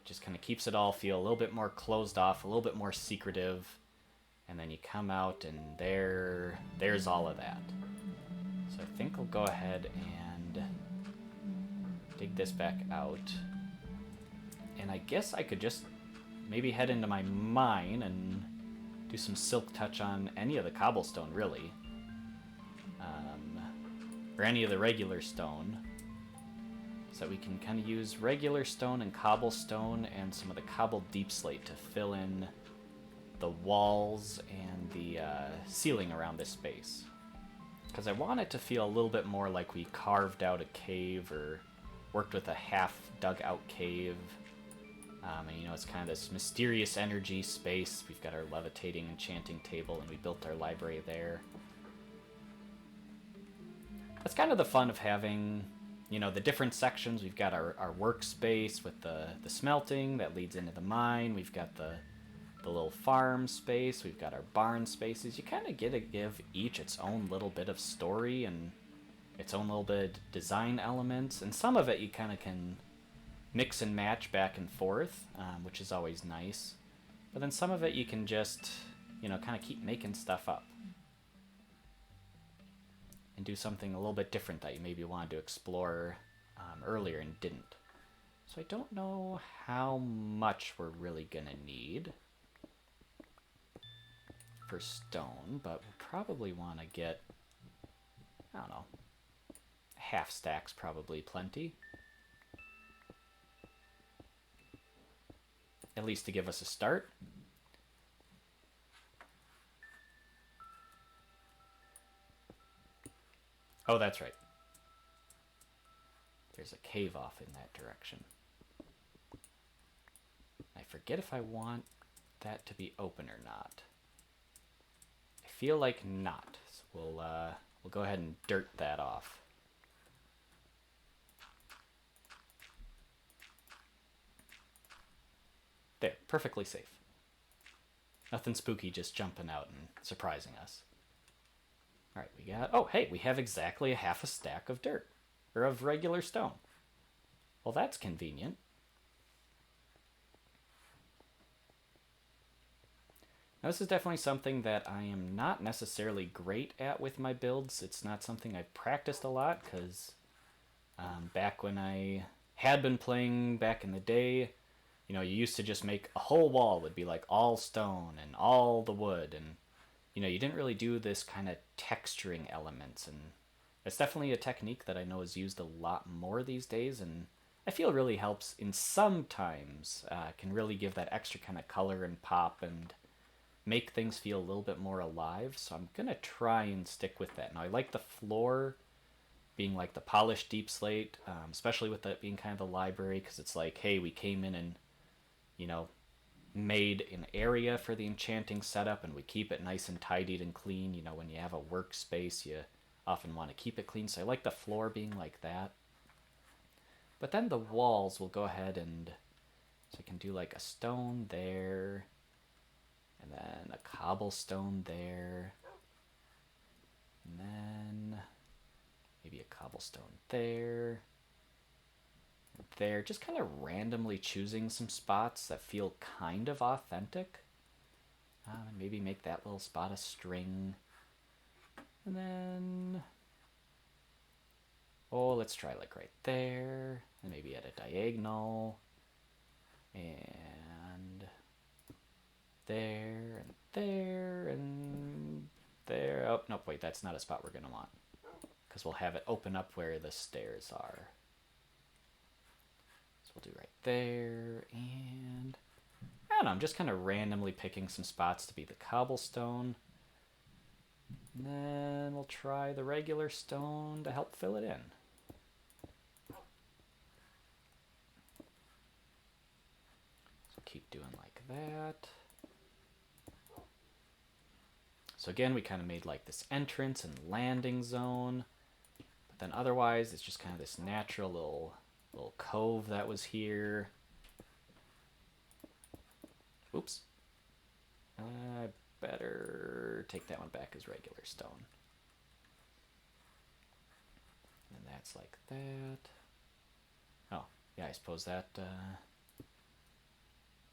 Just kind of keeps it all feel a little bit more closed off, a little bit more secretive. And then you come out and there's all of that. So I think I'll go ahead and dig this back out. And I guess I could just maybe head into my mine and do some silk touch on any of the cobblestone, really. or any of the regular stone. So we can kind of use regular stone and cobblestone and some of the cobbled deep slate to fill in the walls and the ceiling around this space. Because I want it to feel a little bit more like we carved out a cave or worked with a half dug out cave. And you know, it's kind of this mysterious energy space. We've got our levitating enchanting table and we built our library there. That's kind of the fun of having, you know, the different sections. We've got our workspace with the smelting that leads into the mine. We've got the little farm space. We've got our barn spaces. You kind of get to give each its own little bit of story and its own little bit of design elements. And some of it you kind of can mix and match back and forth, which is always nice. But then some of it you can just, you know, kind of keep making stuff up. And do something a little bit different that you maybe wanted to explore earlier and didn't. So I don't know how much we're really going to need for stone, but we'll probably want to get, I don't know, half stack's probably plenty. At least to give us a start. Oh, that's right. There's a cave off in that direction. I forget if I want that to be open or not. I feel like not. So we'll go ahead and dirt that off. There, perfectly safe. Nothing spooky just jumping out and surprising us. Alright, we got... Oh, hey, we have exactly a half a stack of dirt. Or of regular stone. Well, that's convenient. Now, this is definitely something that I am not necessarily great at with my builds. It's not something I've practiced a lot, because back when I had been playing back in the day, you know, you used to just make a whole wall would be like all stone and all the wood, and you know, you didn't really do this kind of texturing elements, and it's definitely a technique that I know is used a lot more these days, and I feel really helps in sometimes, can really give that extra kind of color and pop and make things feel a little bit more alive, so I'm going to try and stick with that. Now, I like the floor being like the polished deep slate, especially with that being kind of the library, because it's like, hey, we came in and, you know, made an area for the enchanting setup, and we keep it nice and tidied and clean. You know, when you have a workspace, you often want to keep it clean, so I like the floor being like that. But then the walls, will go ahead and, so I can do like a stone there, and then a cobblestone there, and then maybe a cobblestone there, just kind of randomly choosing some spots that feel kind of authentic. And maybe make that little spot a string. And then, oh, let's try like right there, and maybe at a diagonal, and there, and there, and there. Oh, no, wait, that's not a spot we're going to want, because we'll have it open up where the stairs are. So we'll do right there, and I don't know, I'm just kind of randomly picking some spots to be the cobblestone. And then we'll try the regular stone to help fill it in. So keep doing like that. So again, we kind of made like this entrance and landing zone. But then otherwise, it's just kind of this natural little cove that was here. Oops. I better take that one back as regular stone. And that's like that. Oh, yeah, I suppose that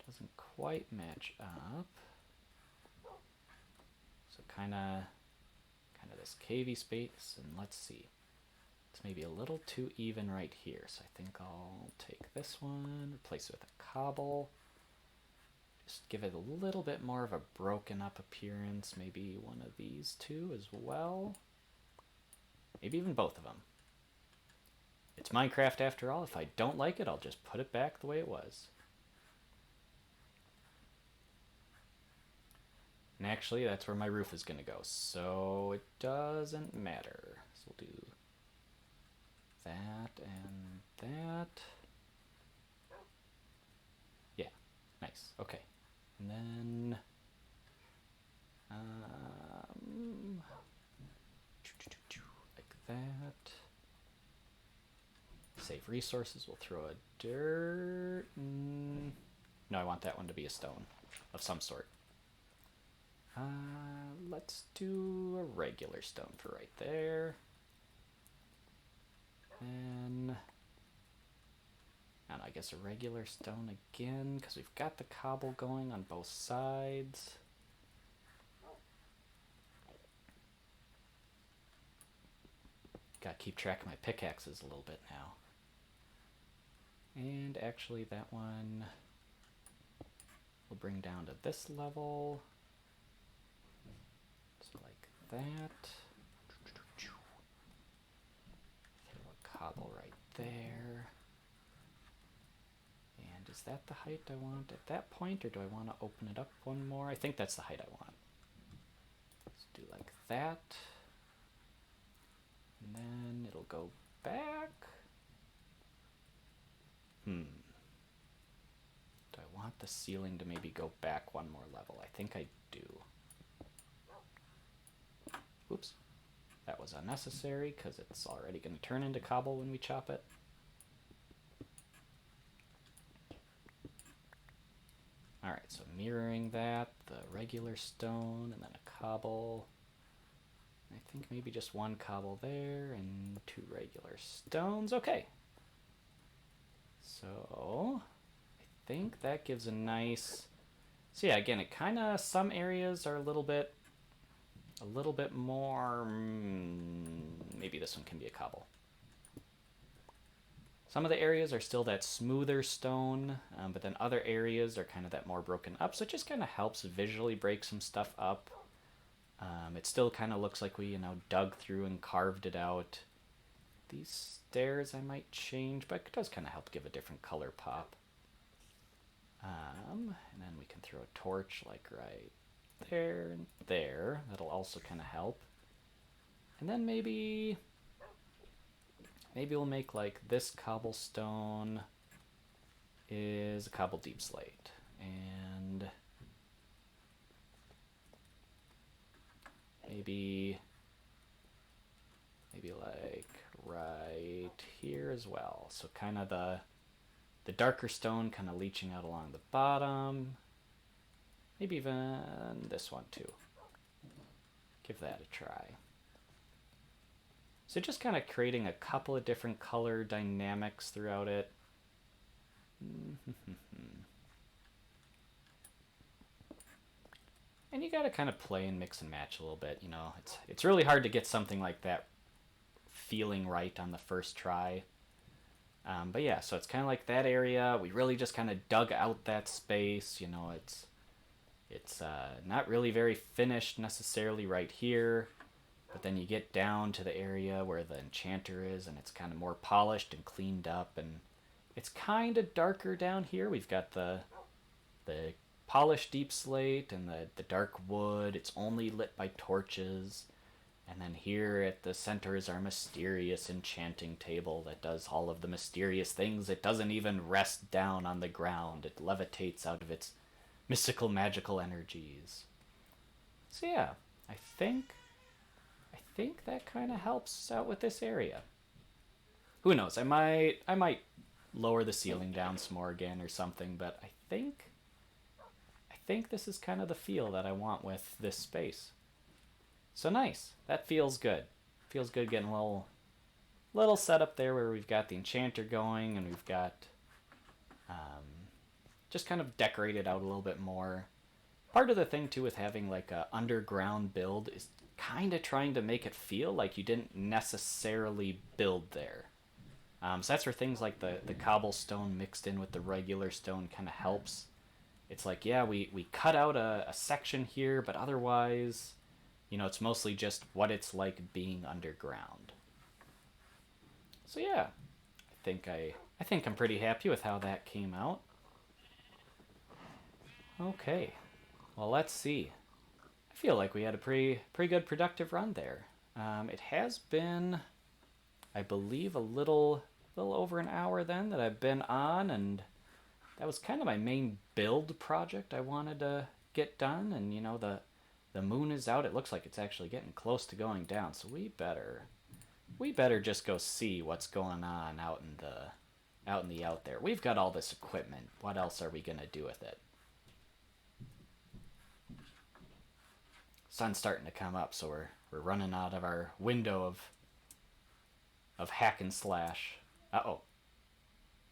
doesn't quite match up. So kind of this cavey space, and let's see. It's maybe a little too even right here, so I think I'll take this one, replace it with a cobble. Just give it a little bit more of a broken up appearance. Maybe one of these two as well. Maybe even both of them. It's Minecraft after all. If I don't like it, I'll just put it back the way it was. And actually, that's where my roof is going to go, so it doesn't matter. So we'll do that and that. Yeah, nice. Okay. And then... like that. Save resources. We'll throw a dirt. No, I want that one to be a stone of some sort. Let's do a regular stone for right there. Then, and I guess a regular stone again, because we've got the cobble going on both sides. Gotta keep track of my pickaxes a little bit now. And actually that one we'll bring down to this level. So like that. Throw a cobble right there. And is that the height I want at that point, or do I want to open it up one more? I think that's the height I want. Let's do like that. And then it'll go back. Do I want the ceiling to maybe go back one more level? I think I do. Oops. That was unnecessary because it's already going to turn into cobble when we chop it. Alright, so mirroring that, the regular stone, and then a cobble. I think maybe just one cobble there and 2 regular stones. Okay. So I think that gives a nice... So yeah, again, it kind of, some areas are a little bit more... maybe this one can be a cobble. Some of the areas are still that smoother stone, but then other areas are kind of that more broken up. So it just kind of helps visually break some stuff up. It still kind of looks like we, dug through and carved it out. These stairs I might change, but it does kind of help give a different color pop. And then we can throw a torch like right there and there. That'll also kind of help. And then maybe we'll make like this cobblestone is a cobble deep slate. And maybe like right here as well. So kind of the darker stone kind of leaching out along the bottom. Maybe even this one too. Give that a try. So just kind of creating a couple of different color dynamics throughout it. And you gotta kind of play and mix and match a little bit, It's really hard to get something like that feeling right on the first try. But yeah, so it's kind of like that area. We really just kind of dug out that space. It's not really very finished necessarily right here. But then you get down to the area where the enchanter is, and it's kind of more polished and cleaned up. And it's kind of darker down here. We've got the polished deep slate and the dark wood. It's only lit by torches. And then here at the center is our mysterious enchanting table that does all of the mysterious things. It doesn't even rest down on the ground. It levitates out of its mystical, magical energies. So yeah, I think that kind of helps out with this area. Who knows? I might lower the ceiling down some more again or something, but I think this is kind of the feel that I want with this space. So nice. That feels good. Feels good getting a little setup there where we've got the enchanter going and we've got just kind of decorated out a little bit more. Part of the thing too with having like a underground build is kind of trying to make it feel like you didn't necessarily build there. So that's where things like the cobblestone mixed in with the regular stone kind of helps. It's like, yeah, we cut out a section here, but otherwise, it's mostly just what it's like being underground. So yeah, I think I'm pretty happy with how that came out. Okay, well let's see. I feel like we had a pretty good productive run there. It has been, I believe, a little over an hour then that I've been on, and that was kind of my main build project I wanted to get done. And you know, the moon is out. It looks like it's actually getting close to going down, so we better just go see what's going on out in the out there. We've got all this equipment. What else are we gonna do with it? Sun's starting to come up, so we're running out of our window of hack and slash. Uh-oh.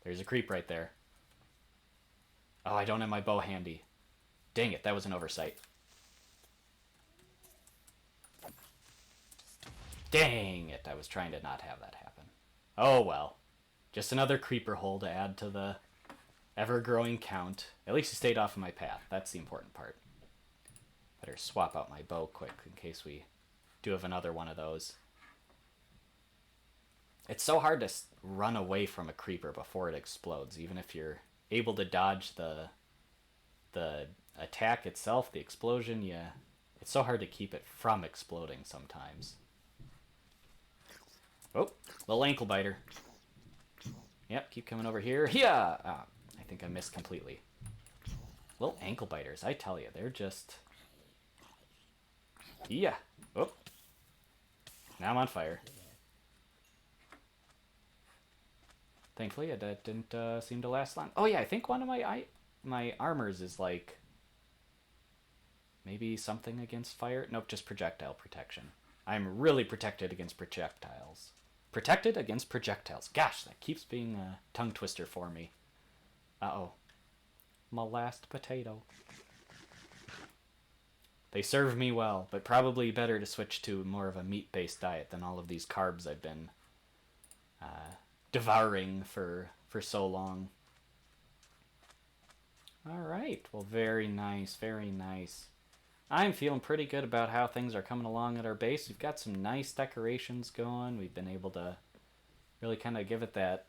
There's a creep right there. Oh, I don't have my bow handy. Dang it, that was an oversight. Dang it, I was trying to not have that happen. Oh well. Just another creeper hole to add to the ever-growing count. At least he stayed off of my path. That's the important part. Better swap out my bow quick in case we do have another one of those. It's so hard to run away from a creeper before it explodes, even if you're able to dodge the attack itself, the explosion. Yeah, it's so hard to keep it from exploding sometimes. Oh, little ankle biter. Yep, keep coming over here. Yeah, I think I missed completely. Little ankle biters, I tell you, they're just. Yeah. Oh. Now I'm on fire. Thankfully, that didn't seem to last long. Oh yeah, I think one of my armors is like maybe something against fire. Nope, just projectile protection. I'm really protected against projectiles. Protected against projectiles. Gosh, that keeps being a tongue twister for me. Uh-oh. My last potato. They serve me well, but probably better to switch to more of a meat-based diet than all of these carbs I've been devouring for so long. Alright, well, very nice, very nice. I'm feeling pretty good about how things are coming along at our base. We've got some nice decorations going. We've been able to really kind of give it that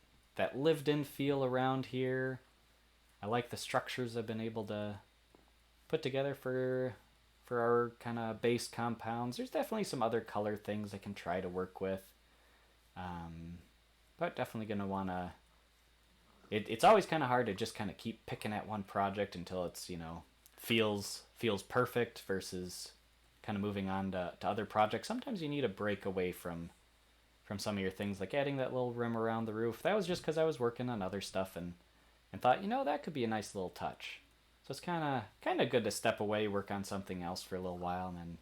lived-in feel around here. I like the structures I've been able to put together for our kind of base compounds. There's definitely some other color things I can try to work with. But definitely going to want to... It's always kind of hard to just kind of keep picking at one project until it's, you know, feels perfect versus kind of moving on to other projects. Sometimes you need a break away from some of your things, like adding that little rim around the roof. That was just because I was working on other stuff and thought, you know, that could be a nice little touch. So it's kind of good to step away, work on something else for a little while, and then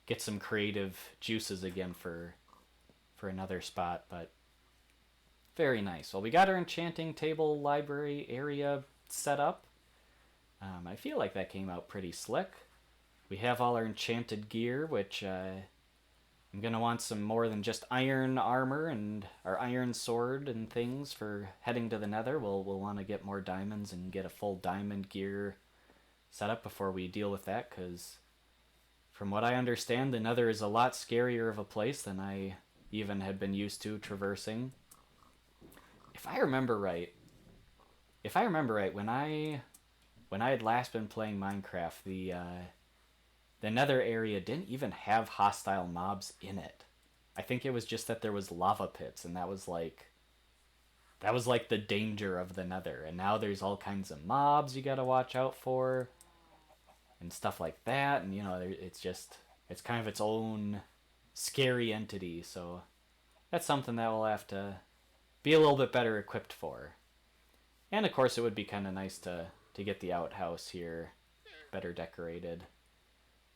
get some creative juices again for another spot. But very nice. Well, we got our enchanting table library area set up. I feel like that came out pretty slick. We have all our enchanted gear, which I'm going to want some more than just iron armor and our iron sword and things for heading to the nether. We'll want to get more diamonds and get a full diamond gear set up before we deal with that, because from what I understand, the nether is a lot scarier of a place than I even had been used to traversing. If I remember right, when I had last been playing Minecraft, the nether area didn't even have hostile mobs in it. I think it was just that there was lava pits, and that was like the danger of the nether. And now there's all kinds of mobs you gotta watch out for and stuff like that. And you know, it's kind of its own scary entity. So that's something that we'll have to be a little bit better equipped for. And of course, it would be kind of nice to get the outhouse here better decorated.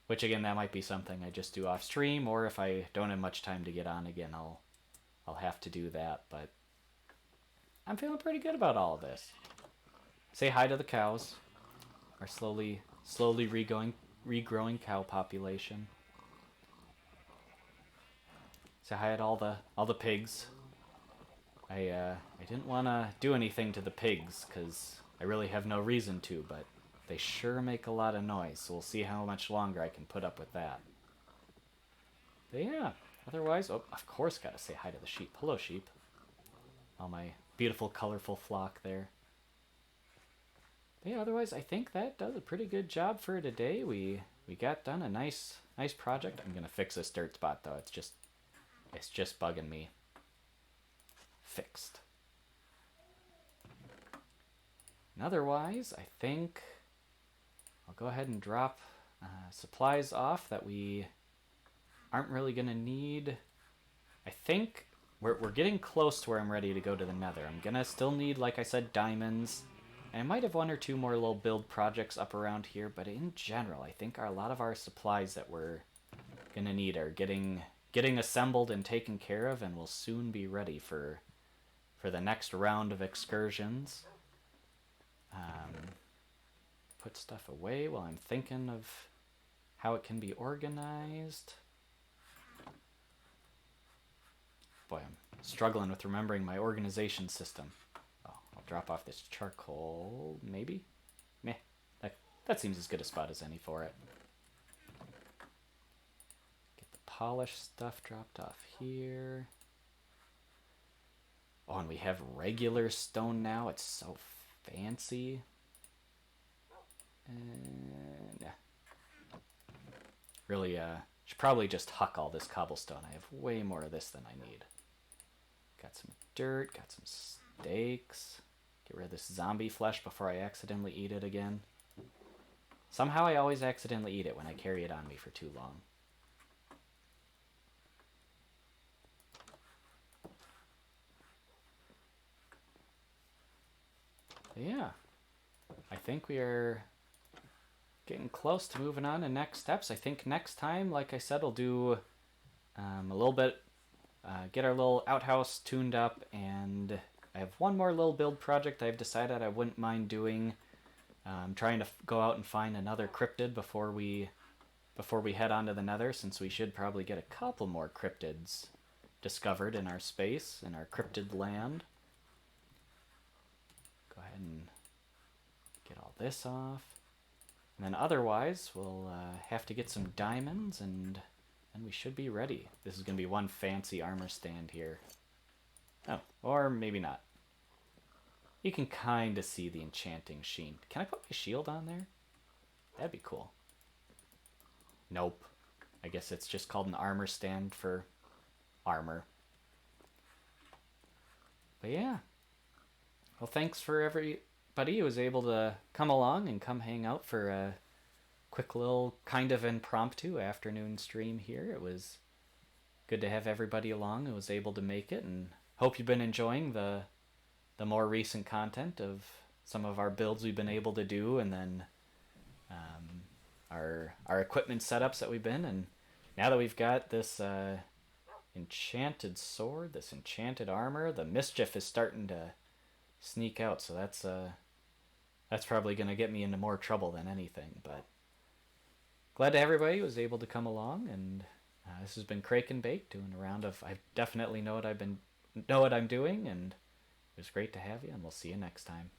Which again, that might be something I just do off stream, or if I don't have much time to get on again, I'll have to do that. But I'm feeling pretty good about all of this. Say hi to the cows, our slowly regrowing cow population. Say hi to all the pigs. I didn't want to do anything to the pigs because I really have no reason to, but they sure make a lot of noise, so we'll see how much longer I can put up with that. But yeah, otherwise, oh, of course, gotta say hi to the sheep. Hello, sheep. all my beautiful, colorful flock there. But yeah, otherwise, I think that does a pretty good job for today. We got done a nice project. I'm gonna fix this dirt spot though. It's just bugging me. Fixed. And otherwise, I think I'll go ahead and drop supplies off that we aren't really gonna need. I think we're getting close to where I'm ready to go to the nether. I'm gonna still need, like I said, diamonds. And I might have one or two more little build projects up around here, but in general, I think a lot of our supplies that we're gonna need are getting assembled and taken care of, and will soon be ready for the next round of excursions. Put stuff away while I'm thinking of how it can be organized. Boy, I'm struggling with remembering my organization system. Oh, I'll drop off this charcoal, maybe? Meh, that seems as good a spot as any for it. Get the polished stuff dropped off here. Oh, and we have regular stone now. It's so fancy. And really, should probably just huck all this cobblestone. I have way more of this than I need. Got some dirt, got some steaks. Get rid of this zombie flesh before I accidentally eat it again. Somehow I always accidentally eat it when I carry it on me for too long. But yeah, I think we are getting close to moving on to next steps. I think next time, like I said, we'll do a little bit, get our little outhouse tuned up, and I have one more little build project I've decided I wouldn't mind doing. I'm trying to go out and find another cryptid before we head on to the nether, since we should probably get a couple more cryptids discovered in our space, in our cryptid land. Go ahead and get all this off. And then otherwise, we'll have to get some diamonds, and we should be ready. This is going to be one fancy armor stand here. Oh, or maybe not. You can kind of see the enchanting sheen. Can I put my shield on there? That'd be cool. Nope. I guess it's just called an armor stand for armor. But yeah. Well, thanks for everybody who was able to come along and come hang out for a quick little kind of impromptu afternoon stream here. It was good to have everybody along who was able to make it, and hope you've been enjoying the more recent content of some of our builds we've been able to do, and then our equipment setups that we've been. And now that we've got this enchanted sword, this enchanted armor, the mischief is starting to sneak out, so that's probably going to get me into more trouble than anything. But glad that everybody was able to come along, and this has been Crake and Bake doing a round of I definitely know what I'm doing, and it was great to have you, and we'll see you next time.